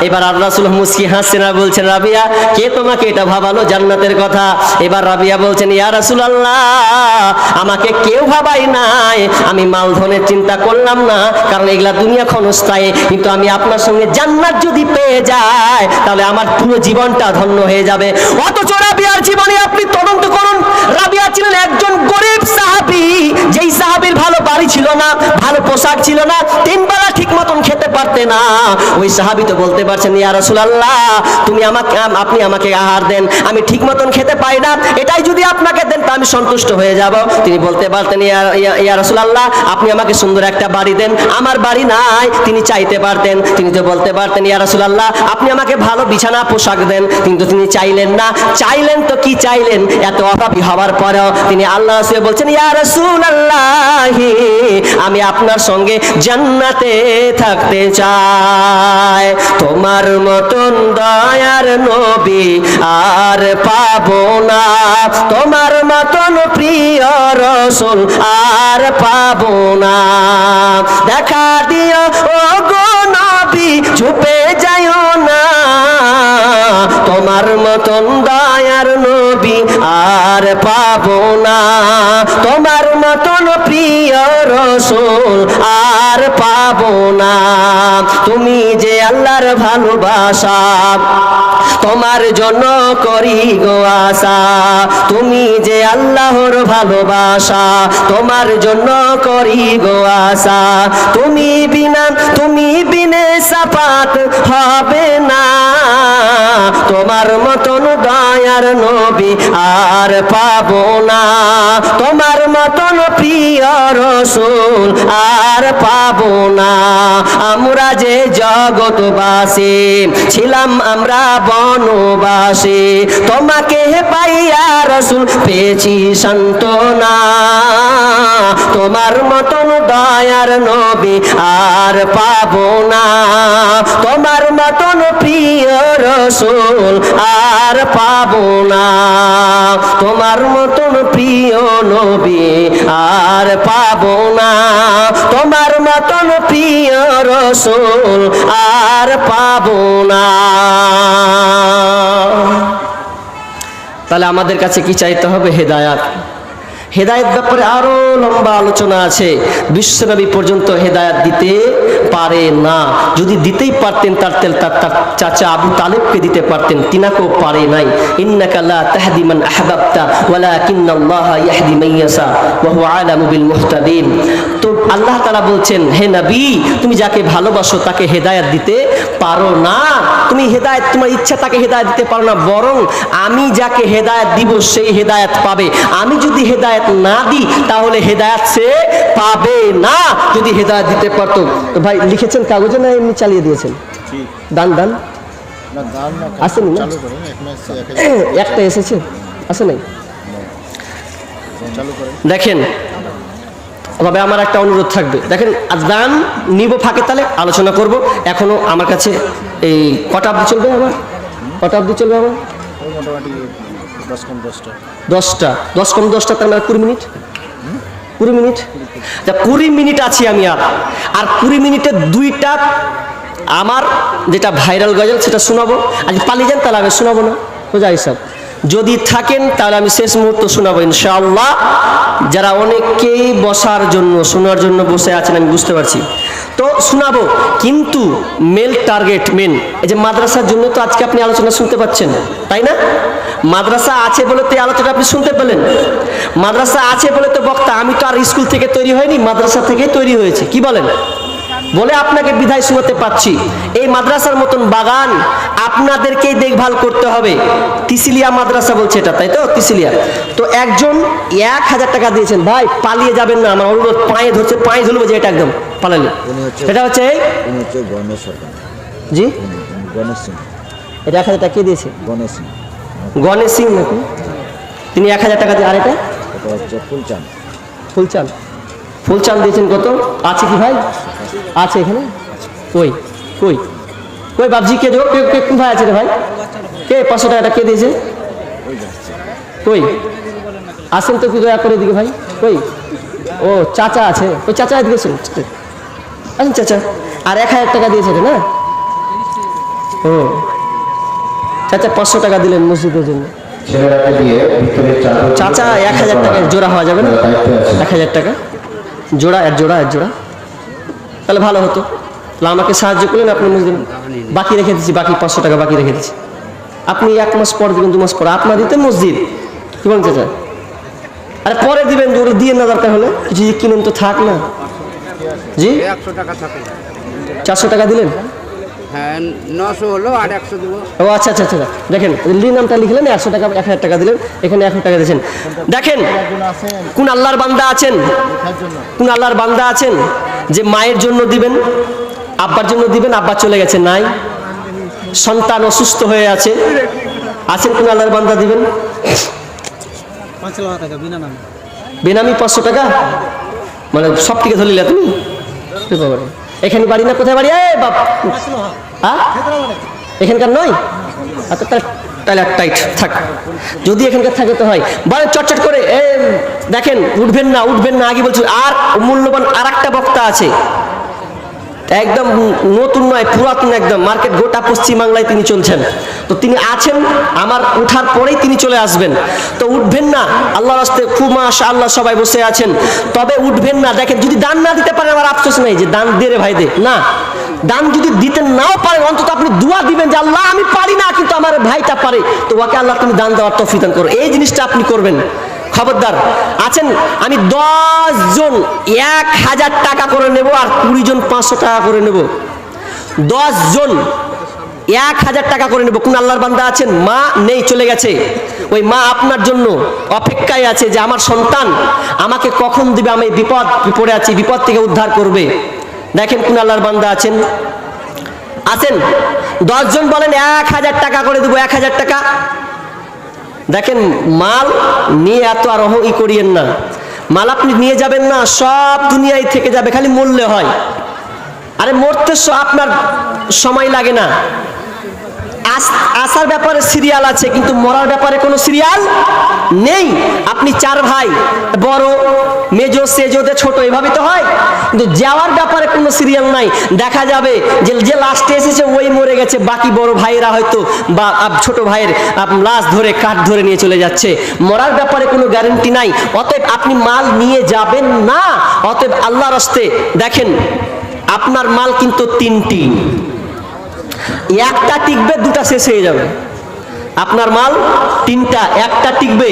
এবার আল্লাহ রাসূল মুস্কি হাসছেন আর বলছেন, রাবিয়া কে তোমাকে এটা ভাবালো জান্নাতের কথা? এবার রাবিয়া বলছেন, ইয়া রাসূলুল্লাহ আমাকে কেউ ভাবাই নাই, আমি মালধনের চিন্তা করলাম না, কারণ এগুলা দুনিয়া ক্ষণস্থায়ী, কিন্তু আমি আপনার সঙ্গে জান্নাত যদি পেয়ে যাই তাহলে আমার পুরো জীবনটা ধন্য হয়ে যাবে। অথচ রাবিয়ার জীবনে আপনি তদন্ত করুন, রাবিয়া ছিলেন একজন গরিব সাহাবী, যেই সাহাবীর ভালো বাড়ি ছিল না, ভালো পোশাক ছিল না, তিন বেলা ঠিক মতন খেতে পারতে না। ওই সাহাবী তো বলতে পারছেন, ইয়া রাসূলুল্লাহ আপনি আমাকে আহার দেন, আমি ঠিক মতন খেতে পাই না, এটাই যদি আপনাকে দেন তা আমি সন্তুষ্ট হয়ে যাব। তিনি বলতে পারতেন, ইয়া রাসূলুল্লাহ আপনি আমাকে সুন্দর একটা বাড়ি দেন, আমার বাড়ি নাই। তিনি চাইতে পারতেন, তিনি তো বলতে পারতেন, ইয়া রাসূলুল্লাহ আপনি আমাকে ভালো বিছানা পোশাক দেন, কিন্তু তিনি চাইলেন না। চাইলেন তো কি চাইলেন, এত অভাবী হওয়ার পরেও তিনি আল্লাহ রাসূল বলছেন, ইয়া রাসূলুল্লাহ আমি আপনার সঙ্গে জান্নাতে থাকতে চাই, তোমার মতন দয়ার নবী আর পাবো না, তোমার মতন প্রিয় রাসূল আর পাবো না, দেখা দিও ও গো নবী চুপে যাইও না, তোমার মতন দয়ার নবী আর পাবো না, তোমার মতন প্রিয় রাসূল আর পাবো না, তুমি যে আল্লাহর ভালোবাসা তোমার জন্য করি গো আশা, তুমি যে আল্লাহর ভালোবাসা তোমার জন্য করি গো আশা, তুমি বিনে সাফাত হবে না, তোমার মতন দয়ার নবী আর পাবো না, তোমার মতন প্রিয় রাসূল আর পাবো না, আমরা যে জগৎবাসী ছিলাম আমরা বনবাসী, তোমাকে পাইয়া রাসূল পেয়েছি সান্ত্বনা, তোমার মতন দয়ার নবী আর পাবো না, তোমার মতন প্রিয় রাসূল আর পাবো না, তোমার মতন প্রিয় নবী আর পাবো না, তোমার মতন প্রিয় রাসূল আর পাবো না। তাহলে আমাদের কাছে কি চাইতে হবে? হেদায়াত। হেদায়েত ব্যাপারে আরো লম্বা আলোচনা আছে, বিশ্বনবী পর্যন্ত হেদায়েত দিতে পারে না, যদি দিতেই পারতেন তার চাচা আবু তালেবকে দিতে পারতেন, তিনাকেও পারে নাই। ইন্নাকা লা তাহদি মান আহবাবতা ওয়ালাকিন্নাল্লাহা ইয়াহদি মান ইয়াশা ওয়া হুয়া আলামু বিল মুহতাদিন। তো আল্লাহ তাআলা বলছেন, হে নবী তুমি যাকে ভালোবাসো তাকে হেদায়েত দিতে পারো না, তুমি হেদায়েত তোমার ইচ্ছা তাকে হেদায়েত দিতে পারো না, বরং আমি যাকে হেদায়েত দিব সেই হেদায়েত পাবে, আমি যদি হেদায়েত না দিই তাহলে হেদায়েত সে পাবে না। যদি হেদায়েত দিতে পারতো তো ভাই লিখেছেন কাগজে না এমনি চালিয়ে দিয়েছেন? দান না আসেনি না, একটা এসেছে আসে নাই। দেখেন তবে আমার একটা অনুরোধ থাকবে, দেখেন দান নিব ফাঁকে তাহলে আলোচনা করব, এখনো আমার কাছে এই কটা অবধি চলবে, আমার কটা অবধি চলবে, আমার মোটামুটি 10টা 10 কম 10টা, তার মানে 20 মিনিট 20 মিনিট আছি আমি, আর 20 মিনিটে 2টা আমার যেটা ভাইরাল গজল সেটা শোনাবো, আজ পালিয়ে যান তাহলে আমি শোনাবো না, সোজা হিসাব। যদি থাকেন তাহলে আমি শেষ মুহূর্ত শোনাবো ইনশাআল্লাহ। যারা অনেকেই বসার জন্য শোনার জন্য বসে আছেন আমি বুঝতে পারছি, তো শোনাবো, কিন্তু মেল টার্গেট মেন। এই যে মাদ্রাসার জন্য তো আজকে আপনি আলোচনা শুনতে পাচ্ছেন, তাই না? মাদ্রাসা আছে বলে তো এই আলোচনা আপনি শুনতে পেলেন, মাদ্রাসা আছে বলে তো বক্তা, আমি তো আর স্কুল থেকে তৈরি হয়নি, মাদ্রাসা থেকেই তৈরি হয়েছে, কি বলেন? বলে আপনাকে বিদায় শোনাতে পাচ্ছি। এই মাদ্রাসার মতন বাগান আপনাদেরকেই দেখভাল করতে হবে। তিসিলিয়া মাদ্রাসা বলছে এটা, তাই তো? তিসিলিয়া তো একজন 1000 টাকা দিয়েছেন, ভাই পালিয়ে যাবেন না, আমার অনুরোধ, পায়ে ধরছে, পায়ে ধরবো যে এটা একদম পালালে। এটা হচ্ছে জি গণেশ সিং, এটা 1000 টাকা কে দিয়েছে? গণেশ সিং নাকি, তিনি 1000 টাকা দিয়ে। আর এটা হচ্ছে ফুলচান দিয়েছেন কত? আছে কি ভাই? আছে এখানে? কই কই কই বাবজি কে দেবো, কে কোন ভাই আছে রে ভাই? কে 500 টাকাটা কে দিয়েছে? কই আসেন তো, কি দয়া করে দিকে ভাই, কই? ও চাচা আছে, ওই চাচা দিয়েছেন, আসেন চাচা। আর 1000 টাকা দিয়েছে না, ও চাচা 500 টাকা দিলেন মসজিদের জন্য। ছেলেরাকে দিয়ে ভিতরে চাচা 1000 টাকা জোড়া হওয়া যাবে না? 1000 টাকা জোড়া, এক জোড়া তাহলে ভালো হতো। তাহলে আমাকে সাহায্য করলেন আপনি মসজিদ, বাকি রেখে দিচ্ছি, বাকি 500 টাকা বাকি রেখে দিচ্ছি। আপনি 1 মাস পর দিবেন, 2 মাস পর আপনার দিতে মসজিদ, কি বলেন চাচা? আরে পরে দিবেন, ওরা দিয়ে না দরকার হলে কিছু কিনেন তো থাক না। জি 100 টাকা থাকে। 400 টাকা দিলেন? হ্যাঁ 900 হলো আর 100 দেবো। ও আচ্ছা আচ্ছা আচ্ছা, দেখেন নামটা লিখলেন, 100 টাকা 1000 টাকা দিলেন, এখানে 100 টাকা দিয়েছেন। দেখেন কোন আল্লাহর বান্দা আছেন, কোন আল্লাহর বান্দা আছেন যে মায়ের জন্য দিবেন, আব্বার জন্য দিবেন, আব্বা চলে গেছে নাই, সন্তান অসুস্থ হয়ে আছে, আছেন কোন আল্লাহর বান্দা দিবেন? 5 টাকা বেনামি 500 টাকা, মানে সব থেকে ধরলিলা তুমি? এখানে বাড়ি না, কোথায় বাড়ি? বাপ এখানকার নয়? আচ্ছা তাহলে টাইট থাক, যদি এখানকার থাকে তো হয়। বলেন চটচট করে, দেখেন উঠবেন না আগে বলছি। আর মূল্যবান আর একটা বক্তা আছে, একদম নতুন নয়, পুরাতন একদম, মার্কেট গোটা পশ্চিমবাংলায় তিনি চলছেন। তো তিনি আছেন, আমার উঠার পরেই তিনি চলে আসবেন। তো উঠবেন না, আল্লাহর রাস্তায় খুব মাশাআল্লাহ সবাই বসে আছেন, তবে উঠবেন না। দেখেন যদি দান না দিতে পারেন আমার আফসোস নেই যে দান দিয়ে রে ভাই দে না, দান যদি দিতে নাও পারেন অন্তত আপনি দোয়া দিবেন যে আল্লাহ আমি পারি না কিন্তু আমার ভাইটা পারে, তো ওকে আল্লাহ তুমি দান দেওয়ার তৌফিক দান করো, এই জিনিসটা আপনি করবেন। খবরদার আছেন, আমি 10 জন 1000 টাকা করে নেব আর 20 জন 500 টাকা করে নেব। 10 জন 1000 টাকা করে নেব। কোন আল্লাহর বান্দা আছেন, মা নেই চলে গেছে, ওই মা আপনার জন্য অপেক্ষায় আছে যে আমার সন্তান আমাকে কখন দিবে, আমি বিপদে আছি, বিপদ থেকে উদ্ধার করবে। দেখেন কোন আল্লাহর বান্দা আছেন, 10 জন বলেন 1000 টাকা করে দেবো, 1000 টাকা। দেখেন মাল নিয়ে এত আর ই করিয়েন না, মাল আপনি নিয়ে যাবেন না, সব দুনিয়ায় থেকে যাবে, খালি মরলে হয়। আরে মরতে আপনার সময় লাগে না, আসার ব্যাপারে সিরিয়াল আছে কিন্তু মরার ব্যাপারে কোনো সিরিয়াল নেই। আপনি 4 ভাই, বড় মেজো সেজোতে ছোট, এভাবে তো হয়, কিন্তু যাওয়ার ব্যাপারে কোনো সিরিয়াল নাই। দেখা যাবে যে লাস্টে এসেছে ওই মরে গেছে, বাকি বড় ভাইরা হয়তো বা ছোট ভাইয়ের লাশ ধরে কাঠ ধরে নিয়ে চলে যাচ্ছে। মরার ব্যাপারে কোনো গ্যারান্টি নাই, অতএব আপনি মাল নিয়ে যাবেন না। অতএব আল্লাহর রাস্তে দেখেন আপনার মাল কিন্তু 3টি, একটা টিকবে, 2টা শেষ হয়ে যাবে। আপনার মাল 3টা, একটা টিকবে,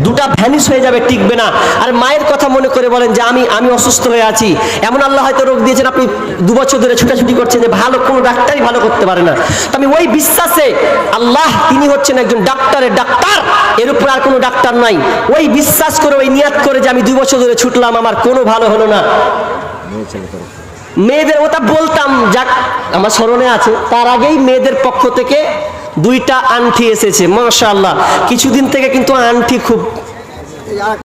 2টা ভ্যানিশ হয়ে যাবে, টিকবে না। আর মায়ের কথা মনে করে বলেন যে আমি অসুস্থ হয়ে আছি, এমন আল্লাহ হয়তো রোগ দিয়েছেন, আপনি 2 বছর ধরে ছুটাছুটি করছেন যে ভালো কোনো ডাক্তারই ভালো করতে পারে না। তো আমি ওই বিশ্বাসে, আল্লাহ তিনি হচ্ছেন একজন ডাক্তারের ডাক্তার, এর উপর আর কোনো ডাক্তার নাই, ওই বিশ্বাস করে, ওই নিয়াত করে যে আমি 2 বছর ধরে ছুটলাম, আমার কোনো ভালো হলো না। মেয়েদের ওটা বলতাম, যাক আমার স্মরণে আছে, তার আগেই মেয়েদের পক্ষ থেকে 2টা আংটি এসেছে মাশাআল্লাহ। কিছুদিন থেকে কিন্তু আংটি খুব